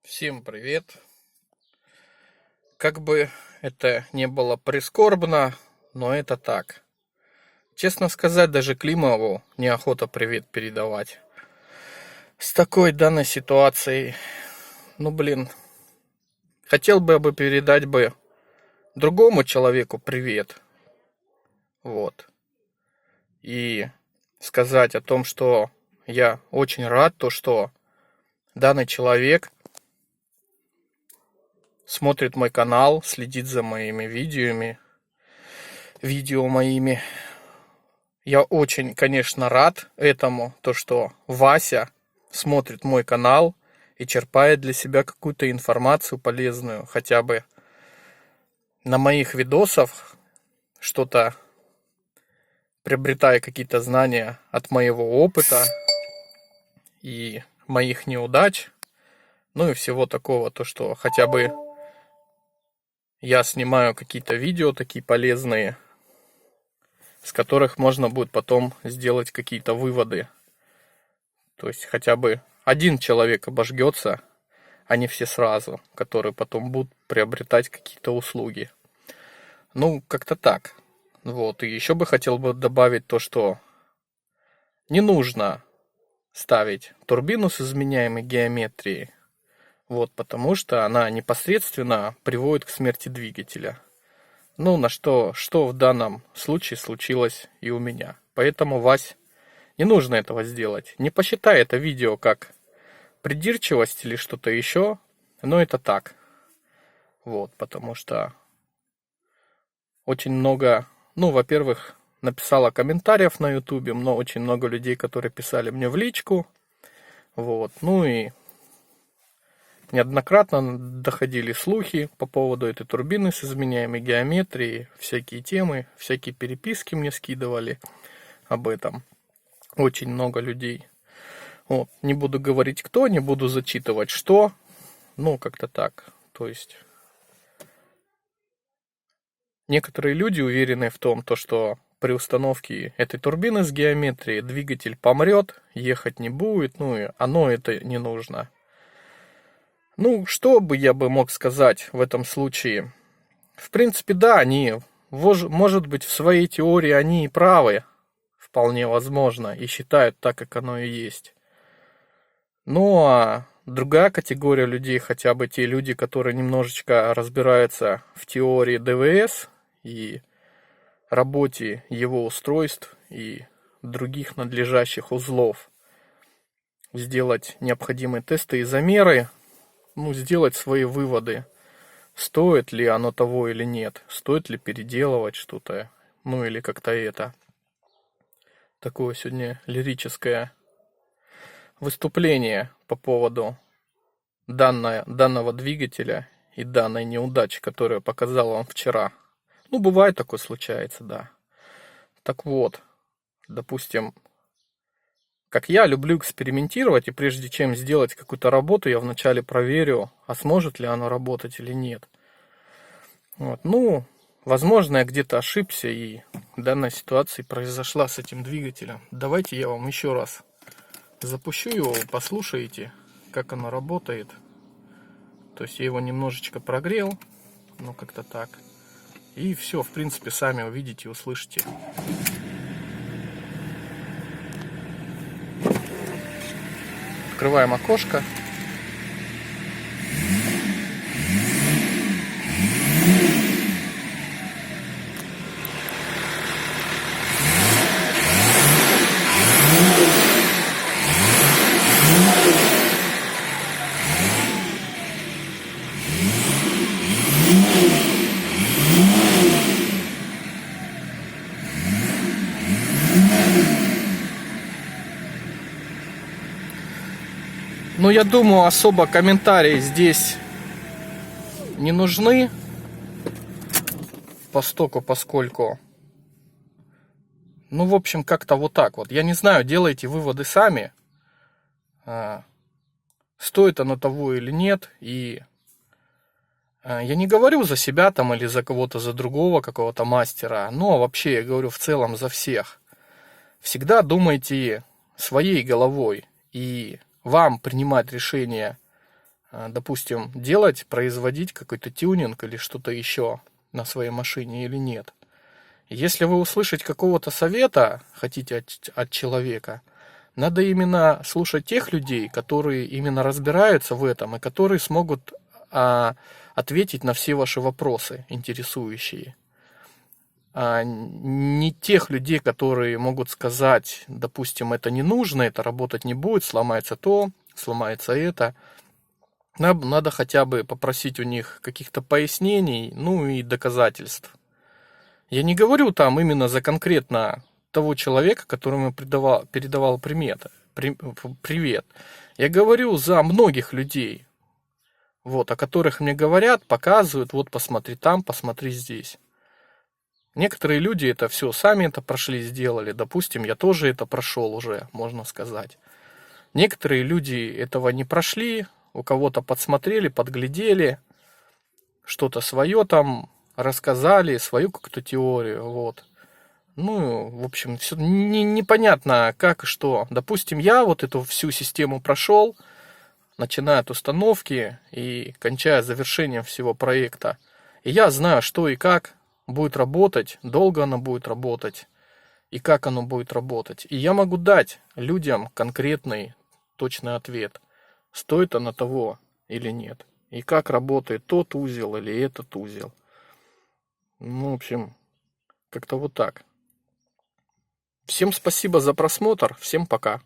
Всем привет! Как бы это не было прискорбно, но это так. Честно сказать, даже Климову неохота привет передавать. С такой данной ситуацией, хотел бы передать бы другому человеку привет. Вот. И сказать о том, что я очень рад, что данный человек смотрит мой канал, следит за моими видео моими. Я очень, конечно, рад этому, что Вася смотрит мой канал и черпает для себя какую-то информацию полезную, хотя бы на моих видосах, что-то приобретая какие-то знания от моего опыта и моих неудач, ну и всего такого, что хотя бы я снимаю какие-то видео такие полезные, с которых можно будет потом сделать какие-то выводы. То есть хотя бы один человек обожгется, а не все сразу, которые потом будут приобретать какие-то услуги. Ну, как-то так. Вот. И еще бы хотел бы добавить что не нужно ставить турбину с изменяемой геометрией. Вот, потому что она непосредственно приводит к смерти двигателя. Ну, на что в данном случае случилось и у меня. Поэтому, Вась, не нужно этого сделать. Не посчитай это видео как придирчивость или что-то еще, но это так. Вот, потому что очень много, во-первых, написала комментариев на ютубе, но очень много людей, которые писали мне в личку. Вот, ну и неоднократно доходили слухи по поводу этой турбины с изменяемой геометрией, всякие темы, всякие переписки мне скидывали об этом. Очень много людей. Вот. Не буду говорить кто, не буду зачитывать что. Ну, как-то так. То есть некоторые люди уверены в том, что при установке этой турбины с геометрией двигатель помрет, ехать не будет, ну и оно это не нужно. Ну, что бы я мог сказать в этом случае? В принципе, да, может быть, в своей теории они и правы, вполне возможно, и считают так, как оно и есть. Ну, а другая категория людей, хотя бы те люди, которые немножечко разбираются в теории ДВС и работе его устройств и других надлежащих узлов, сделать необходимые тесты и замеры, сделать свои выводы, стоит ли оно того или нет, стоит ли переделывать что-то, или как-то это. Такое сегодня лирическое выступление по поводу данного двигателя и данной неудачи, которую я показал вам вчера. Бывает такое, случается, да. Так вот, допустим, как я люблю экспериментировать, и прежде чем сделать какую-то работу, я вначале проверю, а сможет ли оно работать или нет. Вот. Возможно, я где-то ошибся, и данная ситуация произошла с этим двигателем. Давайте я вам еще раз запущу его, послушаете, как оно работает. То есть я его немножечко прогрел, как-то так. И все, в принципе, сами увидите, услышите. Открываем окошко. Я думаю, особо комментарии здесь не нужны, поскольку, в общем, как-то вот так вот. Я не знаю, делайте выводы сами, стоит оно того или нет, и я не говорю за себя там или за кого-то, за другого какого-то мастера, но вообще я говорю в целом за всех. Всегда думайте своей головой, и вам принимать решение допустим, делать, производить какой-то тюнинг или что-то еще на своей машине или нет. Если вы услышать какого-то совета хотите от человека, надо именно слушать тех людей, которые именно разбираются в этом и которые смогут ответить на все ваши вопросы интересующие. Не тех людей, которые могут сказать, допустим, это не нужно, это работать не будет, сломается то, сломается это. Надо хотя бы попросить у них каких-то пояснений, ну и доказательств. Я не говорю там именно за конкретно того человека, которому передавал привет. Я говорю за многих людей, вот, о которых мне говорят, показывают, вот посмотри там, посмотри здесь. Некоторые люди это все сами это прошли, сделали. Допустим, я тоже это прошел уже, можно сказать. Некоторые люди этого не прошли, у кого-то подсмотрели, подглядели, что-то свое там рассказали, свою какую-то теорию, вот. Ну, в общем, все непонятно как и что. Допустим, я вот эту всю систему прошел, начиная от установки и кончая завершением всего проекта. И я знаю, что и как будет работать, долго оно будет работать и как оно будет работать. И я могу дать людям конкретный, точный ответ, стоит оно того или нет. И как работает тот узел или этот узел. Ну, в общем, как-то вот так. Всем спасибо за просмотр, всем пока.